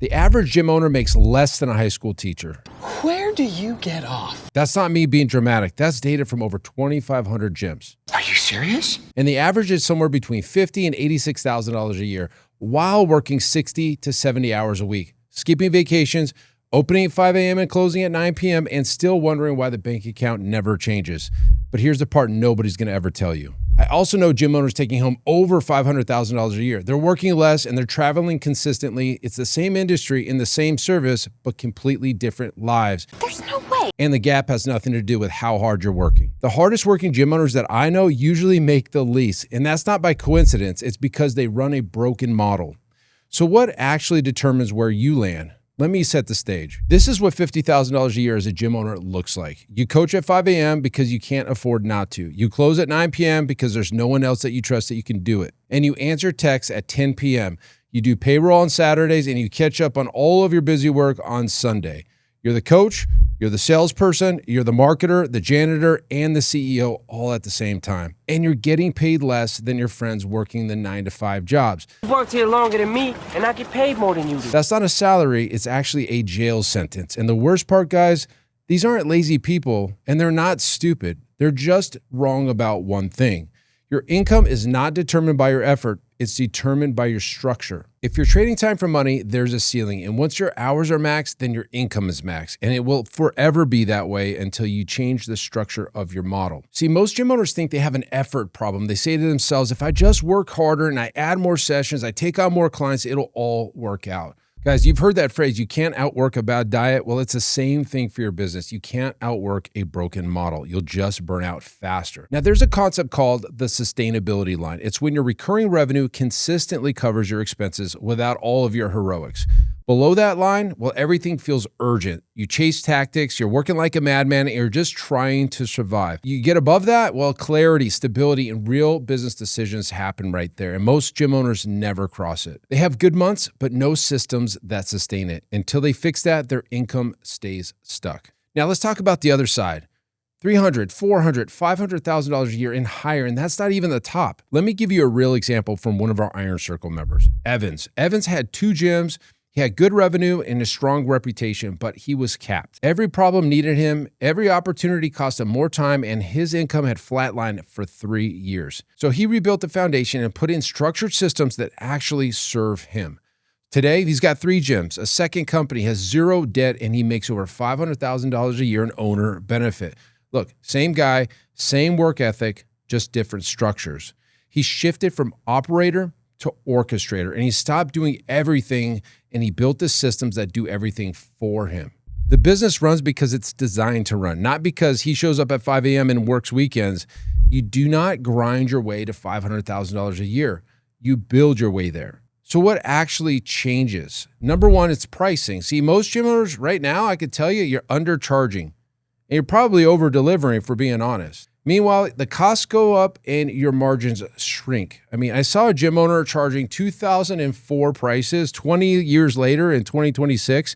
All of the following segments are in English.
The average gym owner makes less than a high school teacher. Where do you get off? That's not me being dramatic. That's data from over 2,500 gyms. Are you serious? And the average is somewhere between $50,000 and $86,000 a year while working 60 to 70 hours a week, skipping vacations, opening at 5 a.m. and closing at 9 p.m., and still wondering why the bank account never changes. But here's the part nobody's going to ever tell you. I also know gym owners taking home over $500,000 a year. They're working less and they're traveling consistently. It's the same industry in the same service, but completely different lives. There's no way. And the gap has nothing to do with how hard you're working. The hardest working gym owners that I know usually make the least, and that's not by coincidence. It's because they run a broken model. So what actually determines where you land? Let me set the stage. This is what $50,000 a year as a gym owner looks like. You coach at 5 a.m. because you can't afford not to. You close at 9 p.m. because there's no one else that you trust that you can do it. And you answer texts at 10 p.m. You do payroll on Saturdays and you catch up on all of your busy work on Sunday. You're the coach, you're the salesperson, you're the marketer, the janitor, and the CEO all at the same time. And you're getting paid less than your friends working the 9-to-5 jobs. You worked here longer than me, and I get paid more than you do. That's not a salary, it's actually a jail sentence. And the worst part, guys, these aren't lazy people, and they're not stupid. They're just wrong about one thing. Your income is not determined by your effort. It's determined by your structure. If you're trading time for money, there's a ceiling. And once your hours are maxed, then your income is maxed. And it will forever be that way until you change the structure of your model. See, most gym owners think they have an effort problem. They say to themselves, if I just work harder and I add more sessions, I take on more clients, it'll all work out. Guys, you've heard that phrase, you can't outwork a bad diet. Well, it's the same thing for your business. You can't outwork a broken model. You'll just burn out faster. Now, there's a concept called the sustainability line. It's when your recurring revenue consistently covers your expenses without all of your heroics. Below that line, well, everything feels urgent. You chase tactics, you're working like a madman, and you're just trying to survive. You get above that, well, clarity, stability, and real business decisions happen right there. And most gym owners never cross it. They have good months, but no systems that sustain it. Until they fix that, their income stays stuck. Now, let's talk about the other side. $300,000, $400,000, $500,000 a year and higher, and that's not even the top. Let me give you a real example from one of our Iron Circle members, Evans. Evans had 2 gyms. He had good revenue and a strong reputation, but he was capped. Every problem needed him, every opportunity cost him more time, and his income had flatlined for 3 years. So he rebuilt the foundation and put in structured systems that actually serve him. Today, he's got 3 gyms, a second company, has 0 debt, and he makes over $500,000 a year in owner benefit. Look, same guy, same work ethic, just different structures. He shifted from operator to orchestrator, and he stopped doing everything, and he built the systems that do everything for him. The business runs because it's designed to run, not because he shows up at 5 a.m. and works weekends. You do not grind your way to $500,000 a year. You build your way there. So what actually changes? Number one, it's pricing. See, most gym owners right now, I could tell you, you're undercharging, and you're probably over-delivering, for being honest. Meanwhile, the costs go up and your margins shrink. I mean, I saw a gym owner charging 2004 prices 20 years later in 2026,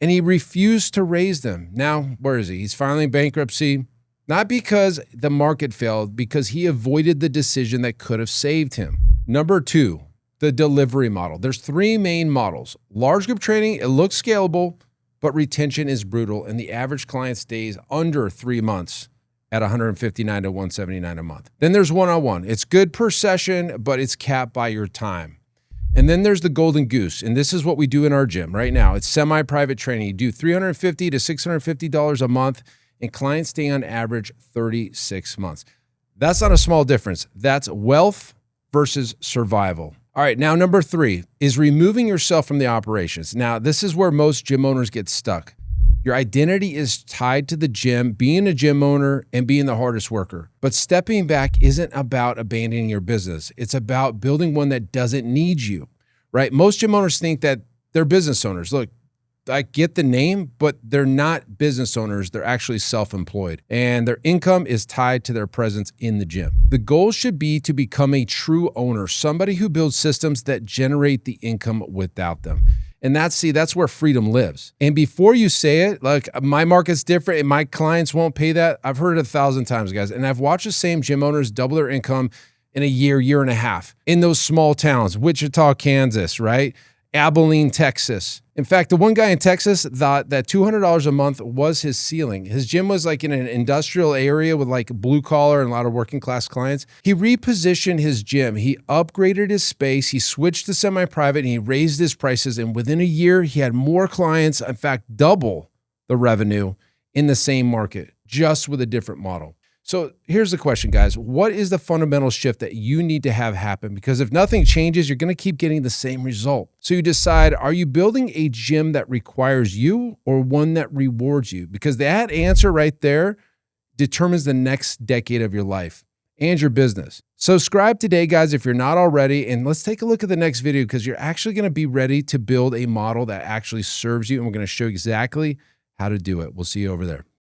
and he refused to raise them. Now, where is he? He's filing bankruptcy, not because the market failed, because he avoided the decision that could have saved him. Number 2, the delivery model. There's 3 main models. Large group training, it looks scalable, but retention is brutal, and the average client stays under 3 months at $159 to $179 a month. Then there's one-on-one. It's good per session, but it's capped by your time. And then there's the golden goose, and this is what we do in our gym right now. It's semi-private training. You do $350 to $650 a month, and clients stay on average 36 months. That's not a small difference. That's wealth versus survival. All right, now number 3 is removing yourself from the operations. Now, this is where most gym owners get stuck. Your identity is tied to the gym, being a gym owner and being the hardest worker. But stepping back isn't about abandoning your business. It's about building one that doesn't need you, right? Most gym owners think that they're business owners. Look, I get the name, but they're not business owners. They're actually self-employed, and their income is tied to their presence in the gym. The goal should be to become a true owner, somebody who builds systems that generate the income without them. And that's where freedom lives. And before you say it, like, my market's different and my clients won't pay that, I've heard it 1,000 times, guys. And I've watched the same gym owners double their income in a year, year and a half in those small towns, Wichita, Kansas, right? Abilene, Texas. In fact, the one guy in Texas thought that $200 a month was his ceiling. His gym was like in an industrial area with like blue collar and a lot of working class clients. He repositioned his gym. He upgraded his space. He switched to semi-private and he raised his prices. And within a year, he had more clients, in fact, double the revenue in the same market, just with a different model. So here's the question, guys. What is the fundamental shift that you need to have happen? Because if nothing changes, you're going to keep getting the same result. So you decide, are you building a gym that requires you or one that rewards you? Because that answer right there determines the next decade of your life and your business. Subscribe today, guys, if you're not already. And let's take a look at the next video because you're actually going to be ready to build a model that actually serves you. And we're going to show you exactly how to do it. We'll see you over there.